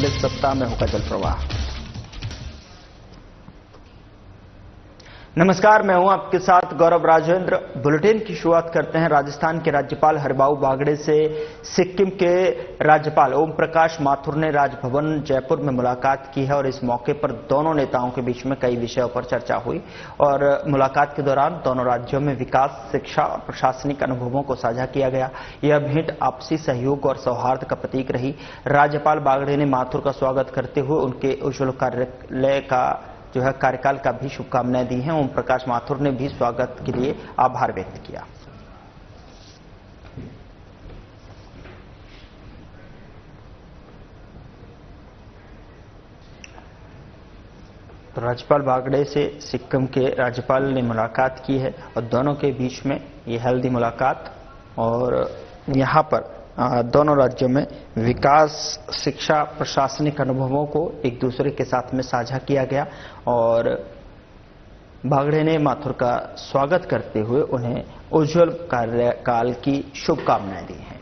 अगले सप्ताह में होगा जल प्रवाह। नमस्कार, मैं हूं आपके साथ गौरव राजेंद्र। बुलेटिन की शुरुआत करते हैं राजस्थान के राज्यपाल हरिभाऊ बागड़े से। सिक्किम के राज्यपाल ओम प्रकाश माथुर ने राजभवन जयपुर में मुलाकात की है और इस मौके पर दोनों नेताओं के बीच में कई विषयों पर चर्चा हुई और मुलाकात के दौरान दोनों राज्यों में विकास, शिक्षा और प्रशासनिक अनुभवों को साझा किया गया। यह भेंट आपसी सहयोग और सौहार्द का प्रतीक रही। राज्यपाल बागड़े ने माथुर का स्वागत करते हुए उनके उज्ज्वल कार्यालय का कार्यकाल का भी शुभकामनाएं दी हैं। ओम प्रकाश माथुर ने भी स्वागत के लिए आभार व्यक्त किया। तो राज्यपाल बागड़े से सिक्किम के राज्यपाल ने मुलाकात की है और दोनों के बीच में ये हेल्दी मुलाकात और यहां पर दोनों राज्यों में विकास, शिक्षा, प्रशासनिक अनुभवों को एक दूसरे के साथ में साझा किया गया और बागड़े ने माथुर का स्वागत करते हुए उन्हें उज्ज्वल कार्यकाल की शुभकामनाएं दी हैं।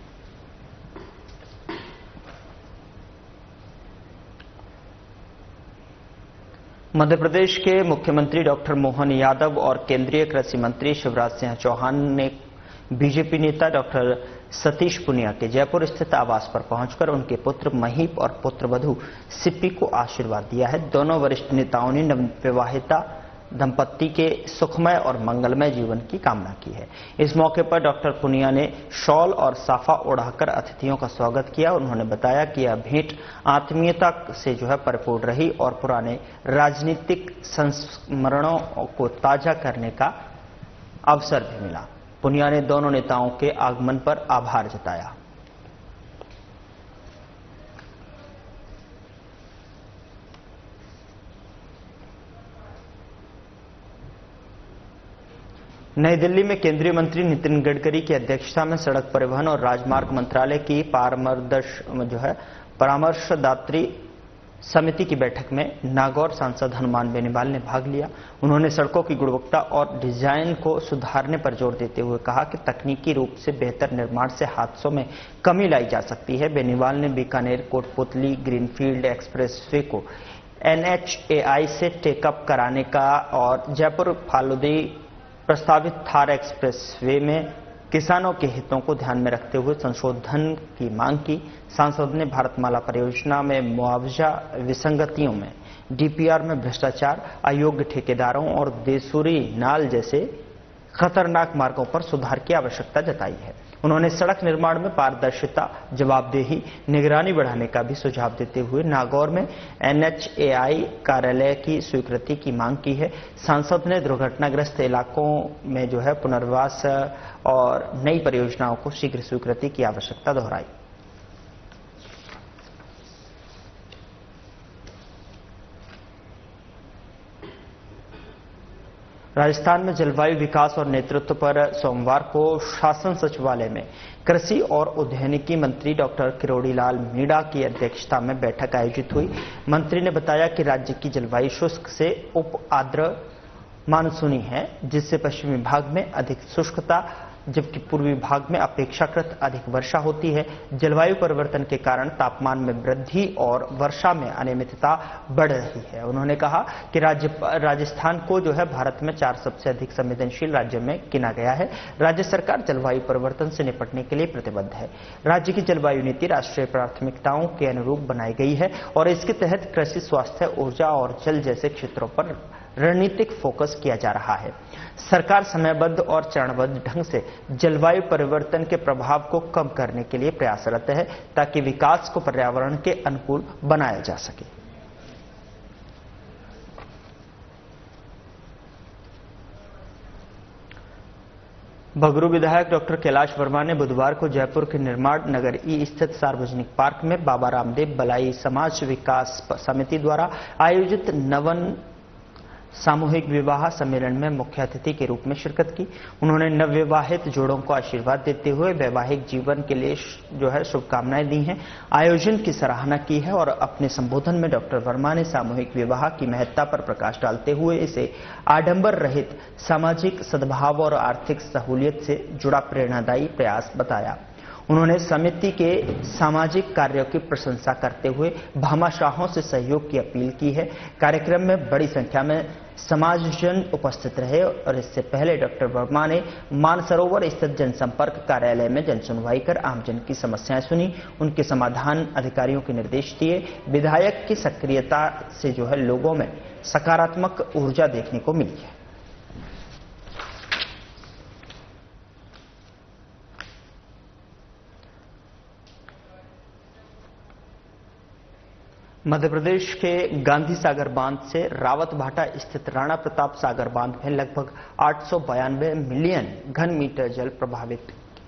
मध्य प्रदेश के मुख्यमंत्री डॉक्टर मोहन यादव और केंद्रीय कृषि मंत्री शिवराज सिंह चौहान ने बीजेपी नेता डॉक्टर सतीश पुनिया के जयपुर स्थित आवास पर पहुंचकर उनके पुत्र महीप और पुत्रवधू सिप्पी को आशीर्वाद दिया है। दोनों वरिष्ठ नेताओं ने नवविवाहिता दंपत्ति के सुखमय और मंगलमय जीवन की कामना की है। इस मौके पर डॉक्टर पुनिया ने शॉल और साफा ओढ़ाकर अतिथियों का स्वागत किया। उन्होंने बताया कि यह भेंट आत्मीयता से परिपूर्ण रही और पुराने राजनीतिक संस्मरणों को ताजा करने का अवसर भी मिला। पुनिया ने दोनों नेताओं के आगमन पर आभार जताया। नई दिल्ली में केंद्रीय मंत्री नितिन गडकरी की अध्यक्षता में सड़क परिवहन और राजमार्ग मंत्रालय की परामर्शदात्री समिति की बैठक में नागौर सांसद हनुमान बेनीवाल ने भाग लिया। उन्होंने सड़कों की गुणवत्ता और डिजाइन को सुधारने पर जोर देते हुए कहा कि तकनीकी रूप से बेहतर निर्माण से हादसों में कमी लाई जा सकती है। बेनीवाल ने बीकानेर कोटपुतली ग्रीनफील्ड एक्सप्रेसवे को NHAI से टेकअप कराने का और जयपुर फालुदी प्रस्तावित थार एक्सप्रेसवे में किसानों के हितों को ध्यान में रखते हुए संशोधन की मांग की। सांसद ने भारतमाला परियोजना में मुआवजा विसंगतियों में, DPR में भ्रष्टाचार, अयोग्य ठेकेदारों और देसूरी नाल जैसे खतरनाक मार्गों पर सुधार की आवश्यकता जताई है। उन्होंने सड़क निर्माण में पारदर्शिता, जवाबदेही, निगरानी बढ़ाने का भी सुझाव देते हुए नागौर में NHAI कार्यालय की स्वीकृति की मांग की है। सांसद ने दुर्घटनाग्रस्त इलाकों में पुनर्वास और नई परियोजनाओं को शीघ्र स्वीकृति की आवश्यकता दोहराई। राजस्थान में जलवायु विकास और नेतृत्व पर सोमवार को शासन सचिवालय में कृषि और उद्यानिकी मंत्री डॉक्टर किरोड़ी लाल मीणा की अध्यक्षता में बैठक आयोजित हुई। मंत्री ने बताया कि राज्य की जलवायु शुष्क से उप आर्द्र मानसूनी है, जिससे पश्चिमी भाग में अधिक शुष्कता जबकि पूर्वी भाग में अपेक्षाकृत अधिक वर्षा होती है। जलवायु परिवर्तन के कारण तापमान में वृद्धि और वर्षा में अनियमितता बढ़ रही है। उन्होंने कहा कि राजस्थान को भारत में 4 सबसे अधिक संवेदनशील राज्यों में गिना गया है। राज्य सरकार जलवायु परिवर्तन से निपटने के लिए प्रतिबद्ध है। राज्य की जलवायु नीति राष्ट्रीय प्राथमिकताओं के अनुरूप बनाई गई है और इसके तहत कृषि, स्वास्थ्य, ऊर्जा और जल जैसे क्षेत्रों पर रणनीतिक फोकस किया जा रहा है। सरकार समयबद्ध और चरणबद्ध ढंग से जलवायु परिवर्तन के प्रभाव को कम करने के लिए प्रयासरत है ताकि विकास को पर्यावरण के अनुकूल बनाया जा सके। भगरू विधायक डॉक्टर कैलाश वर्मा ने बुधवार को जयपुर के निर्माण नगर ई स्थित सार्वजनिक पार्क में बाबा रामदेव बलाई समाज विकास समिति द्वारा आयोजित नवन सामूहिक विवाह सम्मेलन में मुख्य अतिथि के रूप में शिरकत की। उन्होंने नवविवाहित जोड़ों को आशीर्वाद देते हुए वैवाहिक जीवन के लिए शुभकामनाएं दी हैं, आयोजन की सराहना की है और अपने संबोधन में डॉक्टर वर्मा ने सामूहिक विवाह की महत्ता पर प्रकाश डालते हुए इसे आडंबर रहित सामाजिक सद्भाव और आर्थिक सहूलियत से जुड़ा प्रेरणादायी प्रयास बताया। उन्होंने समिति के सामाजिक कार्यों की प्रशंसा करते हुए भामाशाहों से सहयोग की अपील की है। कार्यक्रम में बड़ी संख्या में समाजजन उपस्थित रहे और इससे पहले डॉक्टर वर्मा ने मानसरोवर स्थित जनसंपर्क कार्यालय में जनसुनवाई कर आमजन की समस्याएं सुनी, उनके समाधान अधिकारियों के निर्देश दिए। विधायक की सक्रियता से लोगों में सकारात्मक ऊर्जा देखने को मिली है। मध्य प्रदेश के गांधी सागर बांध से रावत भाटा स्थित राणा प्रताप सागर बांध में लगभग 892 मिलियन घन मीटर जल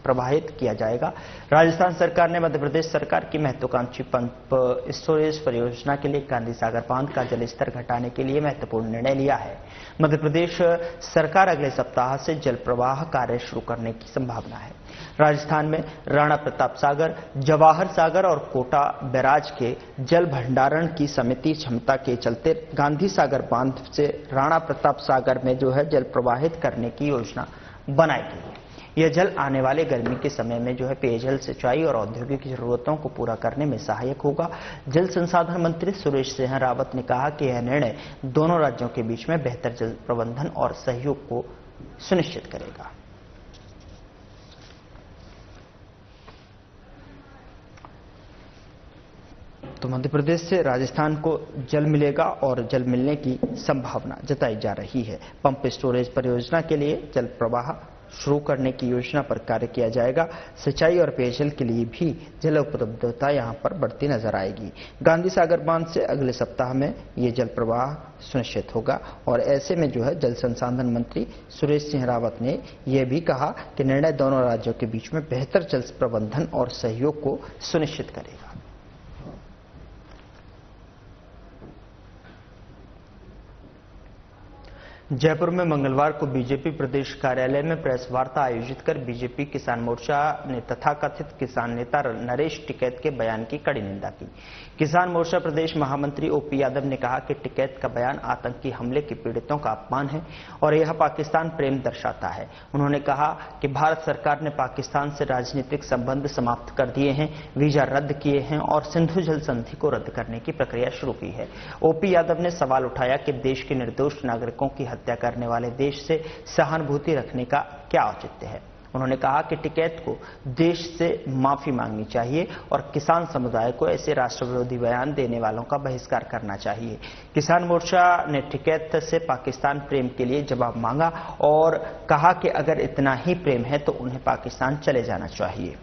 प्रवाहित किया जाएगा। राजस्थान सरकार ने मध्य प्रदेश सरकार की महत्वाकांक्षी पंप स्टोरेज परियोजना के लिए गांधी सागर बांध का जलस्तर घटाने के लिए महत्वपूर्ण निर्णय लिया है। मध्य प्रदेश सरकार अगले सप्ताह से जल प्रवाह कार्य शुरू करने की संभावना है। राजस्थान में राणा प्रताप सागर, जवाहर सागर और कोटा बैराज के जल भंडारण की समिति क्षमता के चलते गांधी सागर बांध से राणा प्रताप सागर में जल प्रवाहित करने की योजना बनाई गई है। यह जल आने वाले गर्मी के समय में पेयजल, सिंचाई और औद्योगिक जरूरतों को पूरा करने में सहायक होगा। जल संसाधन मंत्री सुरेश सिंह रावत ने कहा कि यह निर्णय दोनों राज्यों के बीच में बेहतर जल प्रबंधन और सहयोग को सुनिश्चित करेगा। तो मध्य प्रदेश से राजस्थान को जल मिलेगा और जल मिलने की संभावना जताई जा रही है। पंप स्टोरेज परियोजना के लिए जल प्रवाह शुरू करने की योजना पर कार्य किया जाएगा। सिंचाई और पेयजल के लिए भी जल उपलब्धता यहां पर बढ़ती नजर आएगी। गांधी सागर बांध से अगले सप्ताह में ये जल प्रवाह सुनिश्चित होगा और ऐसे में जल संसाधन मंत्री सुरेश सिंह रावत ने यह भी कहा कि निर्णय दोनों राज्यों के बीच में बेहतर जल प्रबंधन और सहयोग को सुनिश्चित करेगा। जयपुर में मंगलवार को बीजेपी प्रदेश कार्यालय में प्रेस वार्ता आयोजित कर बीजेपी किसान मोर्चा ने तथाकथित किसान नेता नरेश टिकैत के बयान की कड़ी निंदा की। किसान मोर्चा प्रदेश महामंत्री ओपी यादव ने कहा कि टिकैत का बयान आतंकी हमले के पीड़ितों का अपमान है और यह पाकिस्तान प्रेम दर्शाता है। उन्होंने कहा कि भारत सरकार ने पाकिस्तान से राजनीतिक संबंध समाप्त कर दिए हैं, वीजा रद्द किए हैं और सिंधु जल संधि को रद्द करने की प्रक्रिया शुरू की है। ओपी यादव ने सवाल उठाया कि देश के निर्दोष नागरिकों की हत्या करने वाले देश से सहानुभूति रखने का क्या औचित्य है। उन्होंने कहा कि टिकैत को देश से माफी मांगनी चाहिए और किसान समुदाय को ऐसे राष्ट्रविरोधी बयान देने वालों का बहिष्कार करना चाहिए। किसान मोर्चा ने टिकैत से पाकिस्तान प्रेम के लिए जवाब मांगा और कहा कि अगर इतना ही प्रेम है तो उन्हें पाकिस्तान चले जाना चाहिए।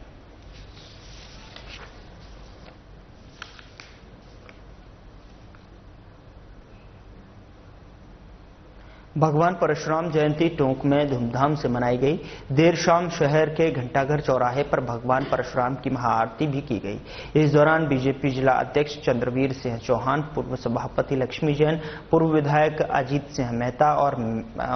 भगवान परशुराम जयंती टोंक में धूमधाम से मनाई गई। देर शाम शहर के घंटाघर चौराहे पर भगवान परशुराम की महाआरती भी की गई। इस दौरान बीजेपी जिला अध्यक्ष चंद्रवीर सिंह चौहान, पूर्व सभापति लक्ष्मी जैन, पूर्व विधायक अजीत सिंह मेहता और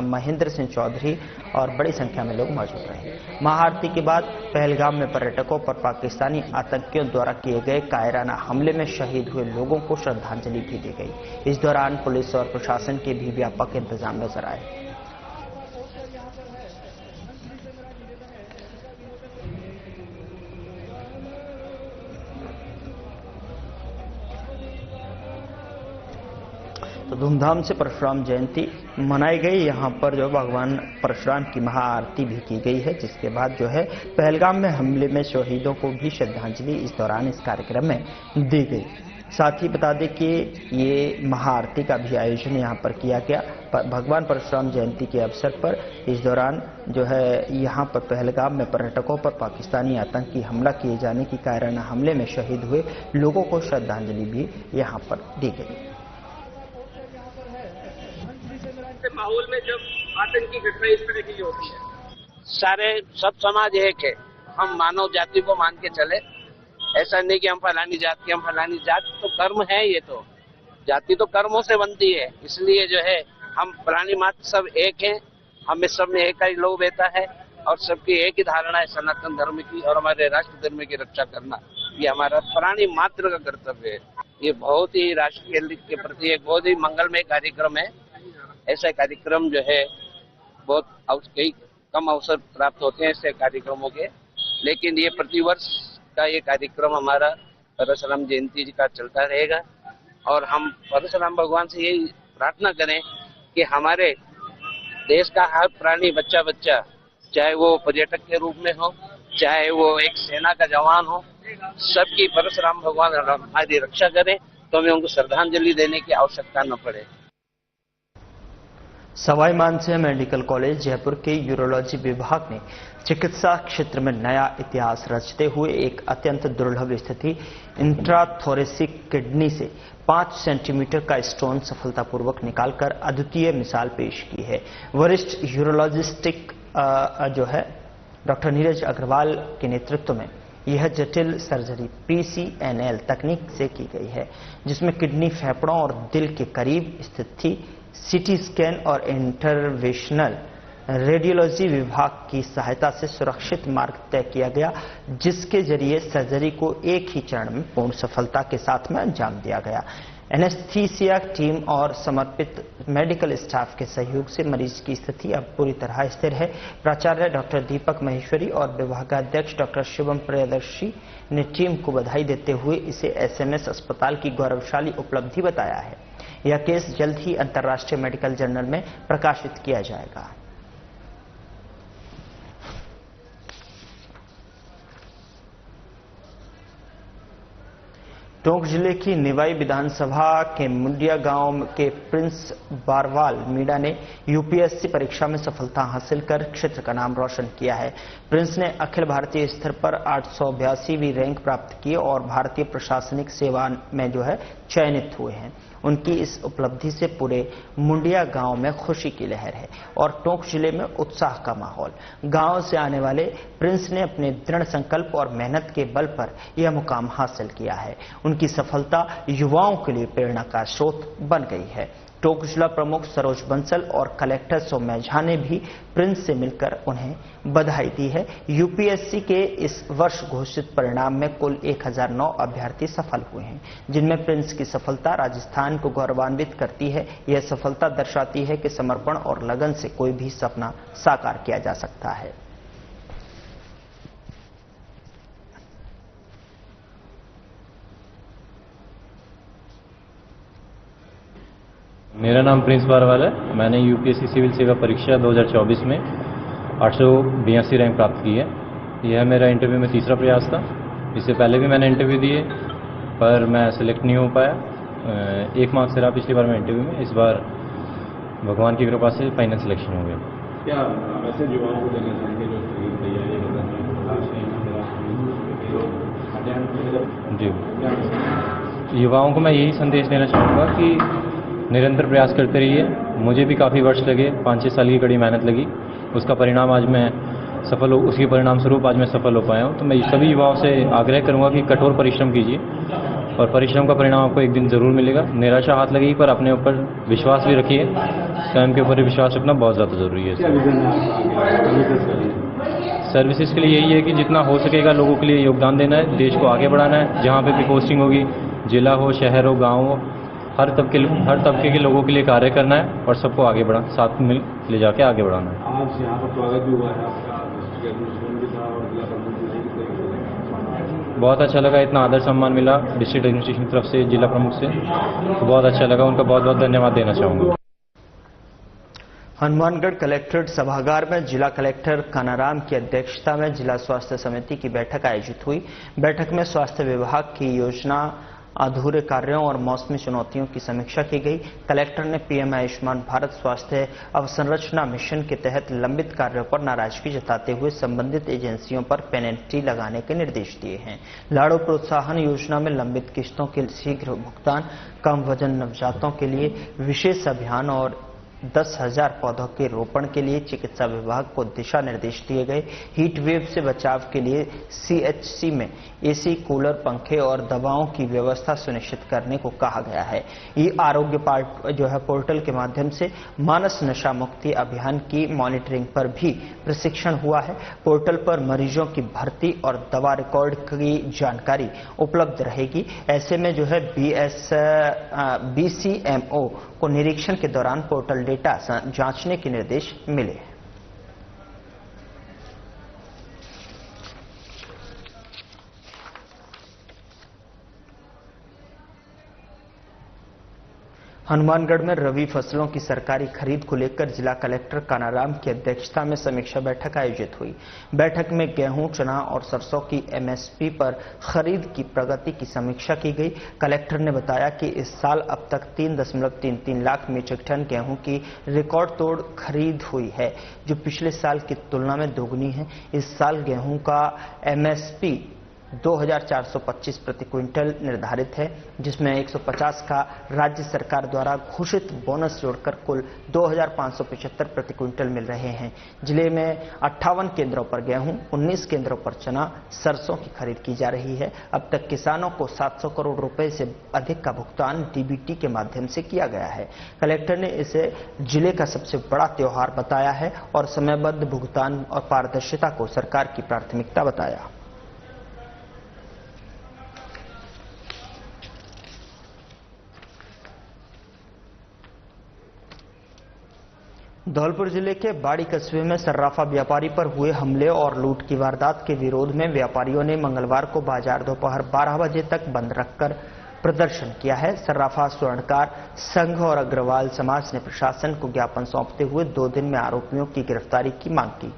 महेंद्र सिंह चौधरी और बड़ी संख्या में लोग मौजूद रहे। महाआरती के बाद पहलगाम में पर्यटकों पर पाकिस्तानी आतंकियों द्वारा किए गए कायराना हमले में शहीद हुए लोगों को श्रद्धांजलि भी दी गई। इस दौरान पुलिस और प्रशासन के भी व्यापक इंतजाम नजर आए। तो धूमधाम से परशुराम जयंती मनाई गई। यहां पर भगवान परशुराम की महाआरती भी की गई है, जिसके बाद पहलगाम में हमले में शहीदों को भी श्रद्धांजलि इस दौरान इस कार्यक्रम में दी गई। साथ ही बता दें कि ये महाआरती का भी आयोजन यहां पर किया गया। भगवान परशुराम जयंती के अवसर पर इस दौरान यहां पर पहलगाम में पर्यटकों पर पाकिस्तानी आतंकी हमला किए जाने की कायराना हमले में शहीद हुए लोगों को श्रद्धांजलि भी यहां पर दी गई। माहौल में जब आतंकी घटना इस तरह की होती है, सब समाज एक है। हम मानव जाति को मान के चले। ऐसा नहीं कि हम फलानी जात के, हम फलानी जात तो कर्म है। ये तो जाति तो कर्मों से बनती है, इसलिए हम प्राणी मात्र सब एक हैं। हमें सब में एक ही लोभ रहता है और सबकी एक ही धारणा है सनातन धर्म की और हमारे राष्ट्र धर्म की रक्षा करना, ये हमारा प्राणी मात्र का कर्तव्य है। ये बहुत ही राष्ट्र के प्रति एक बहुत ही मंगलमय कार्यक्रम है। ऐसा कार्यक्रम बहुत कई कम अवसर प्राप्त होते हैं ऐसे कार्यक्रमों के, लेकिन ये प्रतिवर्ष का ये कार्यक्रम हमारा परशुराम जयंती का चलता रहेगा और हम परशुराम भगवान से यही प्रार्थना करें कि हमारे देश का हर प्राणी बच्चा बच्चा, चाहे वो पर्यटक के रूप में हो, चाहे वो एक सेना का जवान हो, सबकी परशुराम भगवान हमारी रक्षा करें तो हमें उनको श्रद्धांजलि देने की आवश्यकता न पड़े। सवाई मानसिंह मेडिकल कॉलेज जयपुर के यूरोलॉजी विभाग ने चिकित्सा क्षेत्र में नया इतिहास रचते हुए एक अत्यंत दुर्लभ स्थिति इंट्राथोरेसिक किडनी से 5 सेंटीमीटर का स्टोन सफलतापूर्वक निकालकर अद्वितीय मिसाल पेश की है। वरिष्ठ यूरोलॉजिस्टिक जो है डॉक्टर नीरज अग्रवाल के नेतृत्व में यह जटिल सर्जरी PCNL तकनीक से की गई है, जिसमें किडनी, फेफड़ों और दिल के करीब स्थित थी। CT स्कैन और इंटरवेंशनल रेडियोलॉजी विभाग की सहायता से सुरक्षित मार्ग तय किया गया, जिसके जरिए सर्जरी को एक ही चरण में पूर्ण सफलता के साथ में अंजाम दिया गया। एनेस्थीसिया टीम और समर्पित मेडिकल स्टाफ के सहयोग से मरीज की स्थिति अब पूरी तरह स्थिर है। प्राचार्य डॉक्टर दीपक महेश्वरी और विभागाध्यक्ष डॉक्टर शिवम प्रियदर्शी ने टीम को बधाई देते हुए इसे SMS अस्पताल की गौरवशाली उपलब्धि बताया है। यह केस जल्द ही अंतर्राष्ट्रीय मेडिकल जर्नल में प्रकाशित किया जाएगा। टोंक जिले की निवाई विधानसभा के मुंडिया गांव के प्रिंस बारवाल मीणा ने UPSC परीक्षा में सफलता हासिल कर क्षेत्र का नाम रोशन किया है। प्रिंस ने अखिल भारतीय स्तर पर 882वीं रैंक प्राप्त की और भारतीय प्रशासनिक सेवा में जो है चयनित हुए हैं। उनकी इस उपलब्धि से पूरे मुंडिया गांव में खुशी की लहर है और टोंक जिले में उत्साह का माहौल। गांव से आने वाले प्रिंस ने अपने दृढ़ संकल्प और मेहनत के बल पर यह मुकाम हासिल किया है। उनकी सफलता युवाओं के लिए प्रेरणा का स्रोत बन गई है। टोंक जिला प्रमुख सरोज बंसल और कलेक्टर सौम्या झा ने भी प्रिंस से मिलकर उन्हें बधाई दी है। UPSC के इस वर्ष घोषित परिणाम में कुल 1009 अभ्यर्थी सफल हुए हैं, जिनमें प्रिंस की सफलता राजस्थान को गौरवान्वित करती है। यह सफलता दर्शाती है कि समर्पण और लगन से कोई भी सपना साकार किया जा सकता है। मेरा नाम प्रिंस बारवाल है। मैंने UPSC सिविल सेवा परीक्षा 2024 में 882 रैंक प्राप्त की है। यह मेरा इंटरव्यू में तीसरा प्रयास था। इससे पहले भी मैंने इंटरव्यू दिए पर मैं सिलेक्ट नहीं हो पाया। 1 मार्क्स से रहा पिछली बार मैं इंटरव्यू में। इस बार भगवान की कृपा से फाइनल सिलेक्शन हो गया। क्या वैसे युवाओं को देना चाहेंगे जो तैयारी कर रहे हैं? जी, युवाओं को मैं यही संदेश देना चाहूँगा कि निरंतर प्रयास करते रहिए। मुझे भी काफ़ी वर्ष लगे, 5-6 साल की कड़ी मेहनत लगी। उसका परिणाम आज मैं सफल हो, उसके परिणाम स्वरूप आज मैं सफल हो पाया हूँ। तो मैं सभी युवाओं से आग्रह करूँगा कि कठोर परिश्रम कीजिए और परिश्रम का परिणाम आपको एक दिन ज़रूर मिलेगा। निराशा हाथ लगेगी पर अपने ऊपर विश्वास भी रखिए। स्वयं के ऊपर विश्वास रखना बहुत ज़्यादा ज़रूरी है। सर्विसेज के लिए यही है कि जितना हो सकेगा लोगों के लिए योगदान देना है, देश को आगे बढ़ाना है। जहाँ पे भी पोस्टिंग होगी, जिला हो, शहर हो, गाँव हो, हर तबके के लोगों के लिए कार्य करना है और सबको आगे बढ़ा साथ में ले जाके आगे बढ़ाना है। आज यहाँ पर स्वागत भी हुआ है आपका, बहुत अच्छा लगा। इतना आदर सम्मान मिला डिस्ट्रिक्ट एडमिनिस्ट्रेशन की तरफ से, जिला प्रमुख से, तो बहुत अच्छा लगा। उनका बहुत बहुत धन्यवाद देना चाहूँगा। हनुमानगढ़ कलेक्ट्रेट सभागार में जिला कलेक्टर कानाराम की अध्यक्षता में जिला स्वास्थ्य समिति की बैठक आयोजित हुई। बैठक में स्वास्थ्य विभाग की योजना, अधूरे कार्यों और मौसमी चुनौतियों की समीक्षा की गई। कलेक्टर ने PM आयुष्मान भारत स्वास्थ्य अवसंरचना मिशन के तहत लंबित कार्यों पर नाराजगी जताते हुए संबंधित एजेंसियों पर पेनल्टी लगाने के निर्देश दिए हैं। लाड़ू प्रोत्साहन योजना में लंबित किस्तों के शीघ्र भुगतान, कम वजन नवजातों के लिए विशेष अभियान और 10,000 पौधों के रोपण के लिए चिकित्सा विभाग को दिशा निर्देश दिए गए। हीट वेव से बचाव के लिए CHC में AC, कूलर, पंखे और दवाओं की व्यवस्था सुनिश्चित करने को कहा गया है। ये आरोग्य पोर्टल के माध्यम से मानस नशा मुक्ति अभियान की मॉनिटरिंग पर भी प्रशिक्षण हुआ है। पोर्टल पर मरीजों की भर्ती और दवा रिकॉर्ड की जानकारी उपलब्ध रहेगी। ऐसे में BCMO को निरीक्षण के दौरान पोर्टल डेटा जांचने के निर्देश मिले। हनुमानगढ़ में रबी फसलों की सरकारी खरीद को लेकर जिला कलेक्टर कानाराम की अध्यक्षता में समीक्षा बैठक आयोजित हुई। बैठक में गेहूं, चना और सरसों की एमएसपी पर खरीद की प्रगति की समीक्षा की गई। कलेक्टर ने बताया कि इस साल अब तक 3.33 लाख मीट्रिक टन गेहूं की रिकॉर्ड तोड़ खरीद हुई है, जो पिछले साल की तुलना में दोगुनी है। इस साल गेहूं का एमएसपी 2425 प्रति क्विंटल निर्धारित है, जिसमें 150 का राज्य सरकार द्वारा घोषित बोनस जोड़कर कुल 2575 प्रति क्विंटल मिल रहे हैं। जिले में 58 केंद्रों पर गेहूं, 19 केंद्रों पर चना, सरसों की खरीद की जा रही है। अब तक किसानों को 700 करोड़ रुपए से अधिक का भुगतान डीबीटी के माध्यम से किया गया है। कलेक्टर ने इसे जिले का सबसे बड़ा त्योहार बताया है और समयबद्ध भुगतान और पारदर्शिता को सरकार की प्राथमिकता बताया। धौलपुर जिले के बाड़ी कस्बे में सर्राफा व्यापारी पर हुए हमले और लूट की वारदात के विरोध में व्यापारियों ने मंगलवार को बाजार दोपहर 12 बजे तक बंद रखकर प्रदर्शन किया है। सर्राफा स्वर्णकार संघ और अग्रवाल समाज ने प्रशासन को ज्ञापन सौंपते हुए 2 दिन में आरोपियों की गिरफ्तारी की मांग की।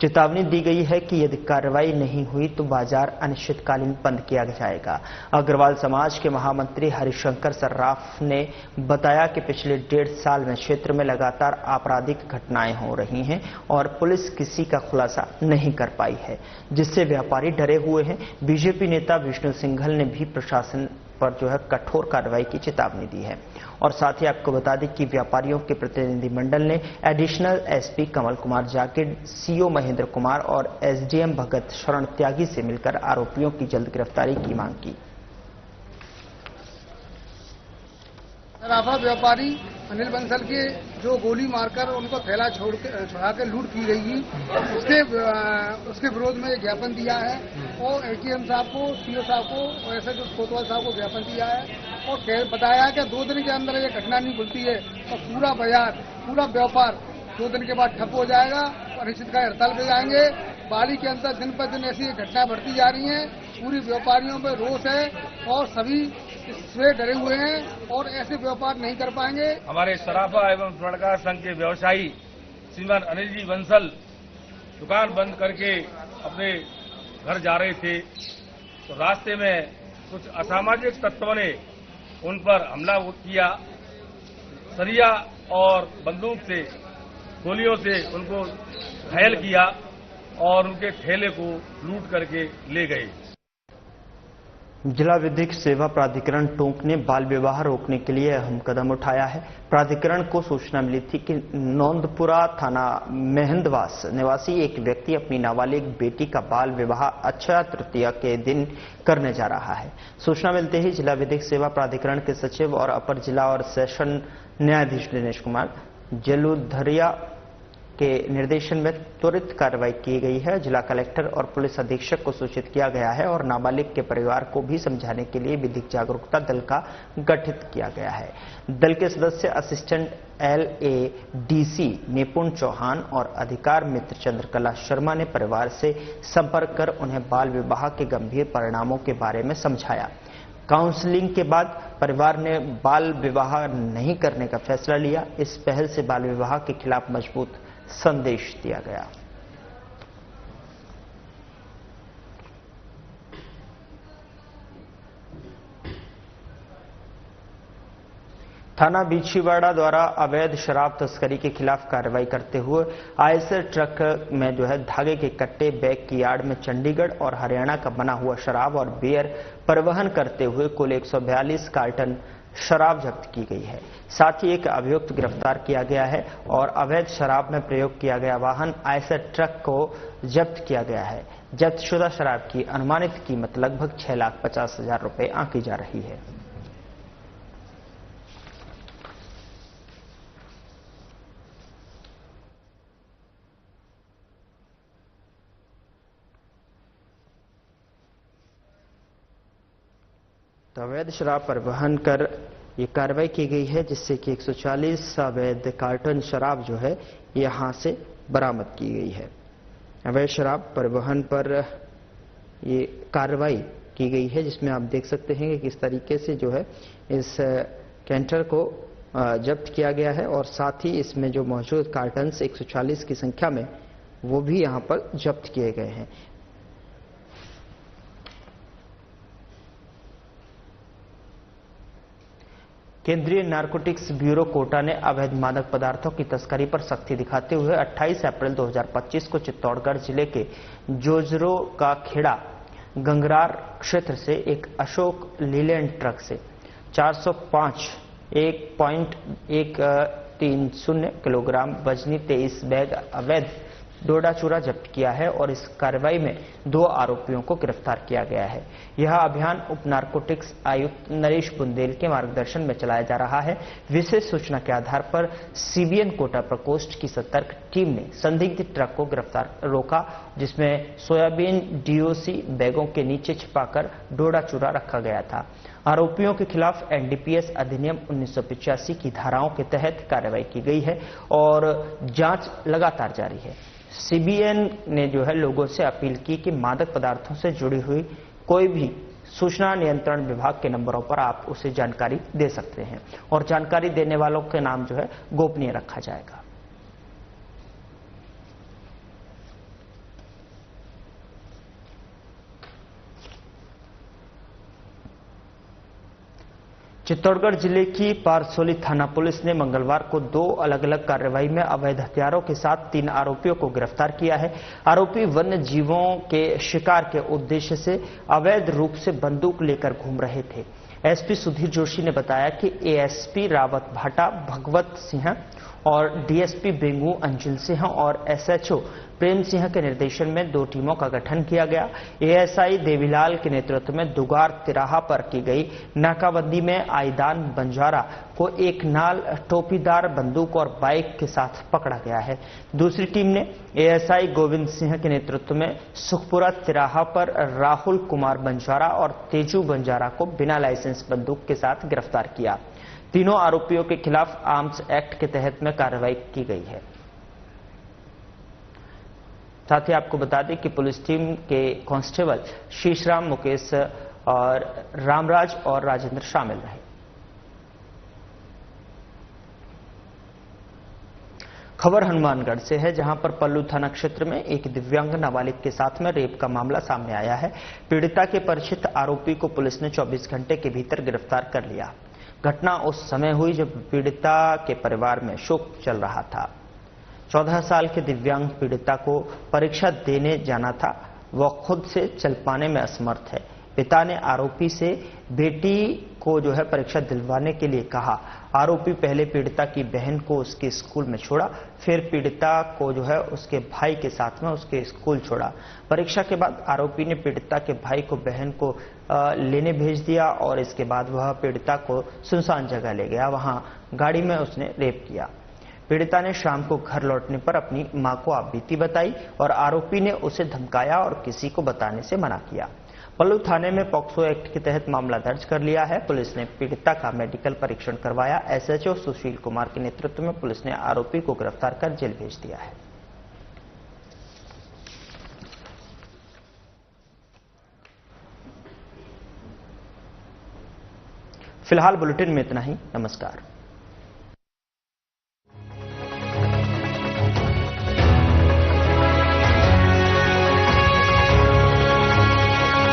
चेतावनी दी गई है कि यदि कार्रवाई नहीं हुई तो बाजार अनिश्चितकालीन बंद किया जाएगा। अग्रवाल समाज के महामंत्री हरिशंकर सर्राफ ने बताया कि पिछले 1.5 साल में क्षेत्र में लगातार आपराधिक घटनाएं हो रही हैं और पुलिस किसी का खुलासा नहीं कर पाई है, जिससे व्यापारी डरे हुए हैं। बीजेपी नेता विष्णु सिंघल ने भी प्रशासन पर कठोर कार्रवाई की चेतावनी दी है। और साथ ही आपको बता दें कि व्यापारियों के प्रतिनिधिमंडल ने additional SP Kamal Kumar Zakir, CO Mahendra Kumar और एसडीएम भगत शरण त्यागी से मिलकर आरोपियों की जल्द गिरफ्तारी की मांग की। सर्राफा व्यापारी अनिल बंसल के जो गोली मारकर उनको थैला छोड़ा के लूट की गई थी, उसके विरोध में ज्ञापन दिया है और एटीएम साहब को, सीओ साहब को और ऐसे जो कोतवाल साहब को ज्ञापन दिया है और बताया कि 2 दिन के अंदर ये घटना नहीं खुलती है और पूरा बाजार, पूरा व्यापार 2 दिन के बाद ठप हो जाएगा और अनिश्चितकालीन हड़ताल पे जाएंगे। बाड़ी के अंदर दिन पर दिन ऐसी घटनाएं बढ़ती जा रही हैं। पूरी व्यापारियों में रोष है और सभी इससे डरे हुए हैं और ऐसे व्यापार नहीं कर पाएंगे। हमारे सर्राफा एवं स्वर्णकार संघ के व्यवसायी श्रीमान अनिल जी बंसल दुकान बंद करके अपने घर जा रहे थे, तो रास्ते में कुछ असामाजिक तत्वों ने उन पर हमला किया। सरिया और बंदूक से, गोलियों से उनको घायल किया और उनके ठेले को लूट करके ले गए। जिला विधिक सेवा प्राधिकरण टोंक ने बाल विवाह रोकने के लिए अहम कदम उठाया है। प्राधिकरण को सूचना मिली थी कि नौंदपुरा थाना मेहंदवास निवासी एक व्यक्ति अपनी नाबालिग बेटी का बाल विवाह अक्षय तृतीया के दिन करने जा रहा है। सूचना मिलते ही जिला विधिक सेवा प्राधिकरण के सचिव और अपर जिला और सेशन न्यायाधीश दिनेश कुमार जलुधरिया के निर्देशन में त्वरित कार्रवाई की गई है। जिला कलेक्टर और पुलिस अधीक्षक को सूचित किया गया है और नाबालिग के परिवार को भी समझाने के लिए विधिक जागरूकता दल का गठित किया गया है। दल के सदस्य असिस्टेंट LADC निपुण चौहान और अधिकार मित्र चंद्रकला शर्मा ने परिवार से संपर्क कर उन्हें बाल विवाह के गंभीर परिणामों के बारे में समझाया। काउंसलिंग के बाद परिवार ने बाल विवाह नहीं करने का फैसला लिया। इस पहल से बाल विवाह के खिलाफ मजबूत संदेश दिया गया। थाना बिछीवाड़ा द्वारा अवैध शराब तस्करी के खिलाफ कार्रवाई करते हुए आयसर ट्रक में धागे के कट्टे बैग की आड़ में चंडीगढ़ और हरियाणा का बना हुआ शराब और बियर परिवहन करते हुए कुल 142 कार्टन शराब जब्त की गई है। साथ ही एक अभियुक्त गिरफ्तार किया गया है और अवैध शराब में प्रयोग किया गया वाहन आयसर ट्रक को जब्त किया गया है। जब्तशुदा शराब की अनुमानित कीमत लगभग 6,50,000 रुपए आंकी जा रही है। तो अवैध शराब परिवहन कर ये कार्रवाई की गई है, जिससे कि 140 अवैध कार्टन शराब यहां से बरामद की गई है। अवैध शराब परिवहन पर ये कार्रवाई की गई है, जिसमें आप देख सकते हैं कि किस तरीके से इस कैंटर को जब्त किया गया है और साथ ही इसमें जो मौजूद कार्टन्स 140 की संख्या में वो भी यहां पर जब्त किए गए हैं। केंद्रीय नारकोटिक्स ब्यूरो कोटा ने अवैध मादक पदार्थों की तस्करी पर सख्ती दिखाते हुए 28 अप्रैल 2025 को चित्तौड़गढ़ जिले के जोजरो का खेड़ा गंगरार क्षेत्र से एक अशोक लीलैंड ट्रक से 405.130 किलोग्राम वजनी 23 बैग अवैध डोडा चूरा जब्त किया है और इस कार्रवाई में 2 आरोपियों को गिरफ्तार किया गया है। यह अभियान उप नारकोटिक्स आयुक्त नरेश बुंदेल के मार्गदर्शन में चलाया जा रहा है। विशेष सूचना के आधार पर सीबीएन कोटा प्रकोष्ठ की सतर्क टीम ने संदिग्ध ट्रक को रोका, जिसमें सोयाबीन डीओसी बैगों के नीचे छिपाकर डोडा चूरा रखा गया था। आरोपियों के खिलाफ एनडीपीएस अधिनियम 1985 की धाराओं के तहत कार्रवाई की गई है और जांच लगातार जारी है। सीबीएन ने लोगों से अपील की कि मादक पदार्थों से जुड़ी हुई कोई भी सूचना नियंत्रण विभाग के नंबरों पर आप उसे जानकारी दे सकते हैं और जानकारी देने वालों के नाम गोपनीय रखा जाएगा। चित्तौड़गढ़ जिले की पारसोली थाना पुलिस ने मंगलवार को 2 अलग अलग कार्रवाई में अवैध हथियारों के साथ 3 आरोपियों को गिरफ्तार किया है। आरोपी वन्य जीवों के शिकार के उद्देश्य से अवैध रूप से बंदूक लेकर घूम रहे थे। एसपी सुधीर जोशी ने बताया कि एएसपी रावत भाटा भगवत सिंह और डीएसपी बेंगू अंजुल सिंह और एसएचओ प्रेम सिंह के निर्देशन में 2 टीमों का गठन किया गया। एएसआई देवीलाल के नेतृत्व में दुगार तिराहा पर की गई नाकाबंदी में आईदान बंजारा को एक नाल टोपीदार बंदूक और बाइक के साथ पकड़ा गया है। दूसरी टीम ने एएसआई गोविंद सिंह के नेतृत्व में सुखपुरा तिराहा पर राहुल कुमार बंजारा और तेजू बंजारा को बिना लाइसेंस बंदूक के साथ गिरफ्तार किया। तीनों आरोपियों के खिलाफ आर्म्स एक्ट के तहत में कार्रवाई की गई है। साथ ही आपको बता दें कि पुलिस टीम के कांस्टेबल शीशराम, मुकेश और रामराज और राजेंद्र शामिल रहे। खबर हनुमानगढ़ से है, जहां पर पल्लू थाना क्षेत्र में एक दिव्यांग नाबालिग के साथ में रेप का मामला सामने आया है। पीड़िता के परिचित आरोपी को पुलिस ने 24 घंटे के भीतर गिरफ्तार कर लिया। घटना उस समय हुई जब पीड़िता के परिवार में शोक चल रहा था। 14 साल के दिव्यांग पीड़िता को परीक्षा देने जाना था। वह खुद से चल पाने में असमर्थ है। पिता ने आरोपी से बेटी को परीक्षा दिलवाने के लिए कहा। आरोपी पहले पीड़िता की बहन को उसके स्कूल में छोड़ा, फिर पीड़िता को उसके भाई के साथ में उसके स्कूल छोड़ा। परीक्षा के बाद आरोपी ने पीड़िता के भाई को बहन को लेने भेज दिया और इसके बाद वह पीड़िता को सुनसान जगह ले गया। वहां गाड़ी में उसने रेप किया। पीड़िता ने शाम को घर लौटने पर अपनी मां को आपबीती बताई और आरोपी ने उसे धमकाया और किसी को बताने से मना किया। पल्लू थाने में पॉक्सो एक्ट के तहत मामला दर्ज कर लिया है। पुलिस ने पीड़िता का मेडिकल परीक्षण करवाया। एसएचओ सुशील कुमार के नेतृत्व में पुलिस ने आरोपी को गिरफ्तार कर जेल भेज दिया है। फिलहाल बुलेटिन में इतना ही। नमस्कार।